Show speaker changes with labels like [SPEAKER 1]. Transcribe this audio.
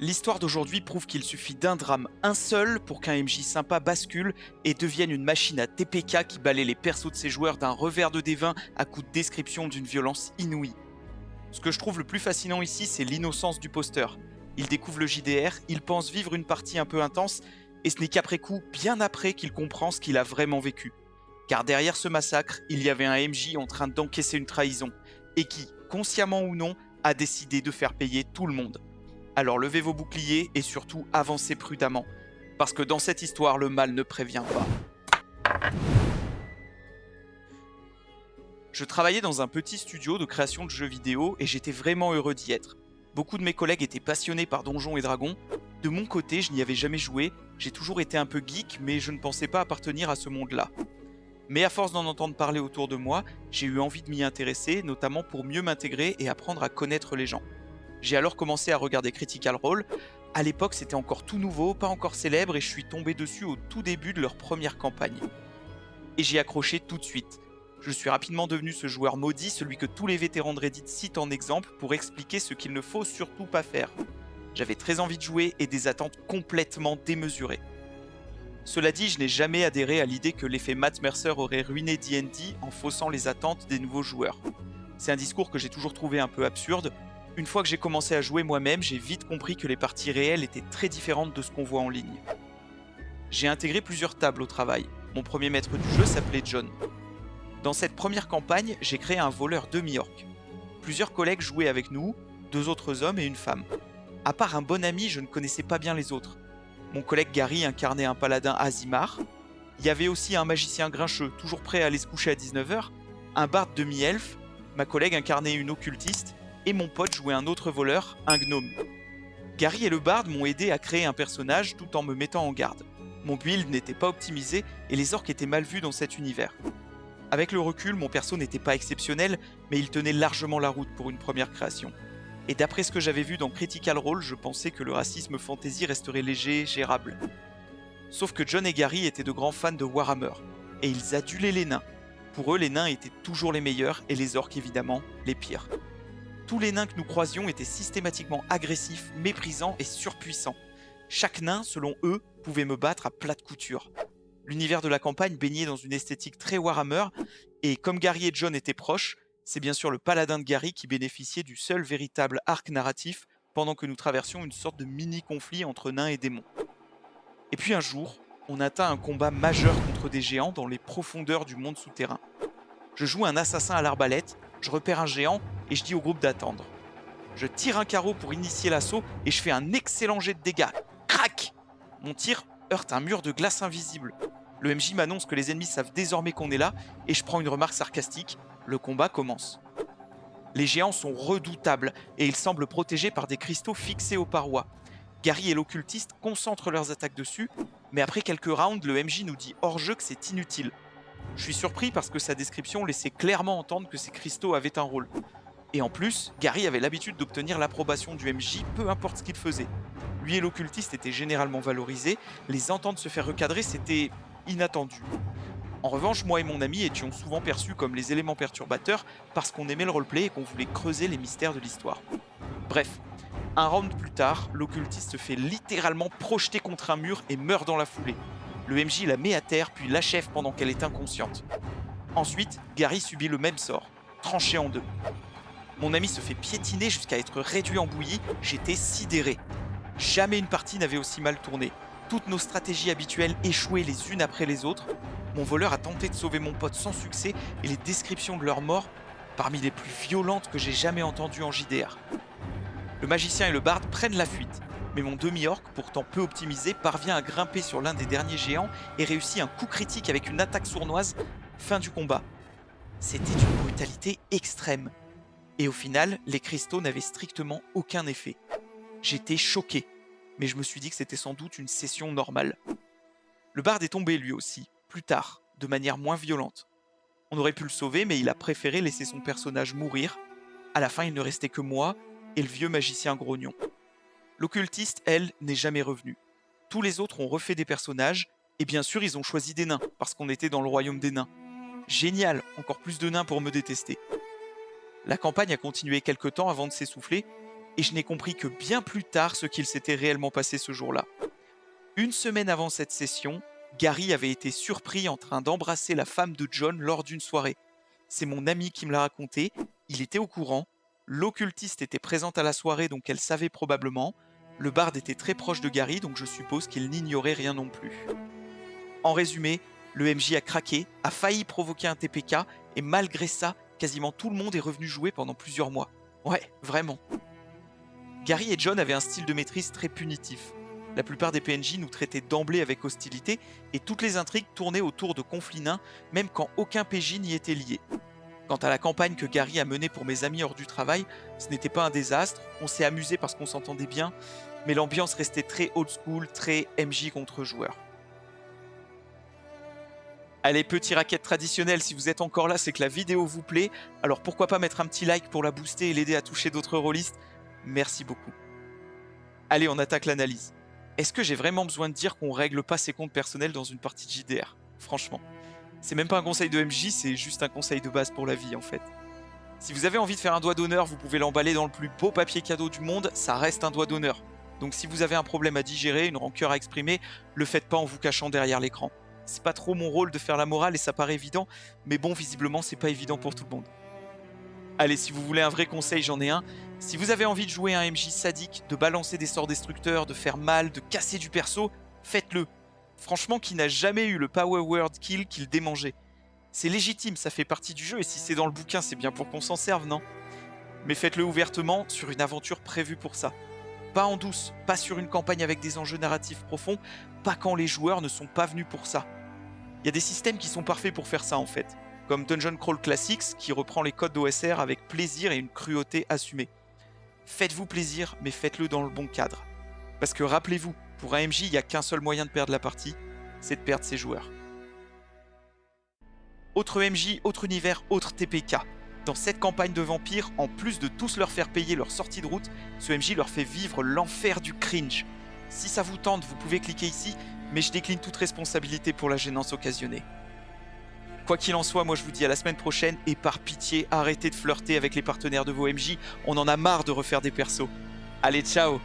[SPEAKER 1] L'histoire d'aujourd'hui prouve qu'il suffit d'un drame, un seul, pour qu'un MJ sympa bascule et devienne une machine à TPK qui balaie les persos de ses joueurs d'un revers de dévin à coups de description d'une violence inouïe. Ce que je trouve le plus fascinant ici, c'est l'innocence du posteur. Il découvre le JDR, il pense vivre une partie un peu intense, et ce n'est qu'après coup, bien après, qu'il comprend ce qu'il a vraiment vécu. Car derrière ce massacre, il y avait un MJ en train d'encaisser une trahison, et qui, consciemment ou non, a décidé de faire payer tout le monde. Alors levez vos boucliers et surtout avancez prudemment, parce que dans cette histoire, le mal ne prévient pas. Je travaillais dans un petit studio de création de jeux vidéo et j'étais vraiment heureux d'y être. Beaucoup de mes collègues étaient passionnés par Donjons et Dragons. De mon côté, je n'y avais jamais joué, j'ai toujours été un peu geek, mais je ne pensais pas appartenir à ce monde-là. Mais à force d'en entendre parler autour de moi, j'ai eu envie de m'y intéresser, notamment pour mieux m'intégrer et apprendre à connaître les gens. J'ai alors commencé à regarder Critical Role. À l'époque, c'était encore tout nouveau, pas encore célèbre, et je suis tombé dessus au tout début de leur première campagne. Et j'y ai accroché tout de suite. Je suis rapidement devenu ce joueur maudit, celui que tous les vétérans de Reddit citent en exemple pour expliquer ce qu'il ne faut surtout pas faire. J'avais très envie de jouer et des attentes complètement démesurées. Cela dit, je n'ai jamais adhéré à l'idée que l'effet Matt Mercer aurait ruiné D&D en faussant les attentes des nouveaux joueurs. C'est un discours que j'ai toujours trouvé un peu absurde. Une fois que j'ai commencé à jouer moi-même, j'ai vite compris que les parties réelles étaient très différentes de ce qu'on voit en ligne. J'ai intégré plusieurs tables au travail. Mon premier maître du jeu s'appelait John. Dans cette première campagne, j'ai créé un voleur demi-orc. Plusieurs collègues jouaient avec nous, 2 autres hommes et une femme. À part un bon ami, je ne connaissais pas bien les autres. Mon collègue Gary incarnait un paladin Azimar. Il y avait aussi un magicien grincheux, toujours prêt à aller se coucher à 19h, un barde demi-elfe, ma collègue incarnait une occultiste, et mon pote jouait un autre voleur, un gnome. Gary et le barde m'ont aidé à créer un personnage tout en me mettant en garde. Mon build n'était pas optimisé et les orques étaient mal vus dans cet univers. Avec le recul, mon perso n'était pas exceptionnel, mais il tenait largement la route pour une première création. Et d'après ce que j'avais vu dans Critical Role, je pensais que le racisme fantasy resterait léger, gérable. Sauf que John et Gary étaient de grands fans de Warhammer, et ils adulaient les nains. Pour eux, les nains étaient toujours les meilleurs, et les orques évidemment, les pires. Tous les nains que nous croisions étaient systématiquement agressifs, méprisants et surpuissants. Chaque nain, selon eux, pouvait me battre à plat de couture. L'univers de la campagne baignait dans une esthétique très Warhammer, et comme Gary et John étaient proches, c'est bien sûr le paladin de Gary qui bénéficiait du seul véritable arc narratif pendant que nous traversions une sorte de mini-conflit entre nains et démons. Et puis un jour, on atteint un combat majeur contre des géants dans les profondeurs du monde souterrain. Je joue un assassin à l'arbalète, je repère un géant et je dis au groupe d'attendre. Je tire un carreau pour initier l'assaut et je fais un excellent jet de dégâts. Crac! Mon tir heurte un mur de glace invisible. Le MJ m'annonce que les ennemis savent désormais qu'on est là et je prends une remarque sarcastique. Le combat commence. Les géants sont redoutables et ils semblent protégés par des cristaux fixés aux parois. Gary et l'occultiste concentrent leurs attaques dessus, mais après quelques rounds, le MJ nous dit hors jeu que c'est inutile. Je suis surpris parce que sa description laissait clairement entendre que ces cristaux avaient un rôle. Et en plus, Gary avait l'habitude d'obtenir l'approbation du MJ, peu importe ce qu'il faisait. Lui et l'occultiste étaient généralement valorisés, les entendre se faire recadrer, c'était inattendu. En revanche, moi et mon ami étions souvent perçus comme les éléments perturbateurs parce qu'on aimait le roleplay et qu'on voulait creuser les mystères de l'histoire. Bref, un round plus tard, l'occultiste se fait littéralement projeter contre un mur et meurt dans la foulée. Le MJ la met à terre puis l'achève pendant qu'elle est inconsciente. Ensuite, Gary subit le même sort, tranché en deux. Mon ami se fait piétiner jusqu'à être réduit en bouillie, j'étais sidéré. Jamais une partie n'avait aussi mal tourné. Toutes nos stratégies habituelles échouaient les unes après les autres. Mon voleur a tenté de sauver mon pote sans succès et les descriptions de leur mort, parmi les plus violentes que j'ai jamais entendues en JDR. Le magicien et le barde prennent la fuite, mais mon demi-orc, pourtant peu optimisé, parvient à grimper sur l'un des derniers géants et réussit un coup critique avec une attaque sournoise. Fin du combat. C'était une brutalité extrême. Et au final, les cristaux n'avaient strictement aucun effet. J'étais choqué, mais je me suis dit que c'était sans doute une session normale. Le barde est tombé lui aussi, plus tard, de manière moins violente. On aurait pu le sauver, mais il a préféré laisser son personnage mourir. À la fin, il ne restait que moi et le vieux magicien grognon. L'occultiste, elle, n'est jamais revenue. Tous les autres ont refait des personnages, et bien sûr, ils ont choisi des nains, parce qu'on était dans le royaume des nains. Génial, encore plus de nains pour me détester. La campagne a continué quelques temps avant de s'essouffler, et je n'ai compris que bien plus tard ce qu'il s'était réellement passé ce jour-là. Une semaine avant cette session, Gary avait été surpris en train d'embrasser la femme de John lors d'une soirée. C'est mon ami qui me l'a raconté, il était au courant, l'occultiste était présente à la soirée donc elle savait probablement, le barde était très proche de Gary donc je suppose qu'il n'ignorait rien non plus. En résumé, le MJ a craqué, a failli provoquer un TPK et malgré ça, quasiment tout le monde est revenu jouer pendant plusieurs mois. Ouais, vraiment. Gary et John avaient un style de maîtrise très punitif. La plupart des PNJ nous traitaient d'emblée avec hostilité et toutes les intrigues tournaient autour de conflits nains, même quand aucun PJ n'y était lié. Quant à la campagne que Gary a menée pour mes amis hors du travail, ce n'était pas un désastre, on s'est amusé parce qu'on s'entendait bien, mais l'ambiance restait très old school, très MJ contre joueur. Allez, petit racket traditionnel, si vous êtes encore là, c'est que la vidéo vous plaît, alors pourquoi pas mettre un petit like pour la booster et l'aider à toucher d'autres rôlistes. Merci beaucoup. Allez, on attaque l'analyse. Est-ce que j'ai vraiment besoin de dire qu'on règle pas ses comptes personnels dans une partie de JDR? Franchement. C'est même pas un conseil de MJ, c'est juste un conseil de base pour la vie en fait. Si vous avez envie de faire un doigt d'honneur, vous pouvez l'emballer dans le plus beau papier cadeau du monde, ça reste un doigt d'honneur. Donc si vous avez un problème à digérer, une rancœur à exprimer, le faites pas en vous cachant derrière l'écran. C'est pas trop mon rôle de faire la morale et ça paraît évident, mais bon, visiblement c'est pas évident pour tout le monde. Allez, si vous voulez un vrai conseil, j'en ai un. Si vous avez envie de jouer un MJ sadique, de balancer des sorts destructeurs, de faire mal, de casser du perso, faites-le. Franchement, qui n'a jamais eu le power word kill qu'il démangeait? C'est légitime, ça fait partie du jeu, et si c'est dans le bouquin, c'est bien pour qu'on s'en serve, non? Mais faites-le ouvertement, sur une aventure prévue pour ça. Pas en douce, pas sur une campagne avec des enjeux narratifs profonds, pas quand les joueurs ne sont pas venus pour ça. Il y a des systèmes qui sont parfaits pour faire ça en fait, comme Dungeon Crawl Classics qui reprend les codes d'OSR avec plaisir et une cruauté assumée. Faites-vous plaisir, mais faites-le dans le bon cadre. Parce que rappelez-vous, pour un MJ, il n'y a qu'un seul moyen de perdre la partie, c'est de perdre ses joueurs. Autre MJ, autre univers, autre TPK. Dans cette campagne de vampires, en plus de tous leur faire payer leur sortie de route, ce MJ leur fait vivre l'enfer du cringe. Si ça vous tente, vous pouvez cliquer ici, mais je décline toute responsabilité pour la gênance occasionnée. Quoi qu'il en soit, moi je vous dis à la semaine prochaine, et par pitié, arrêtez de flirter avec les partenaires de vos MJ, on en a marre de refaire des persos. Allez, ciao!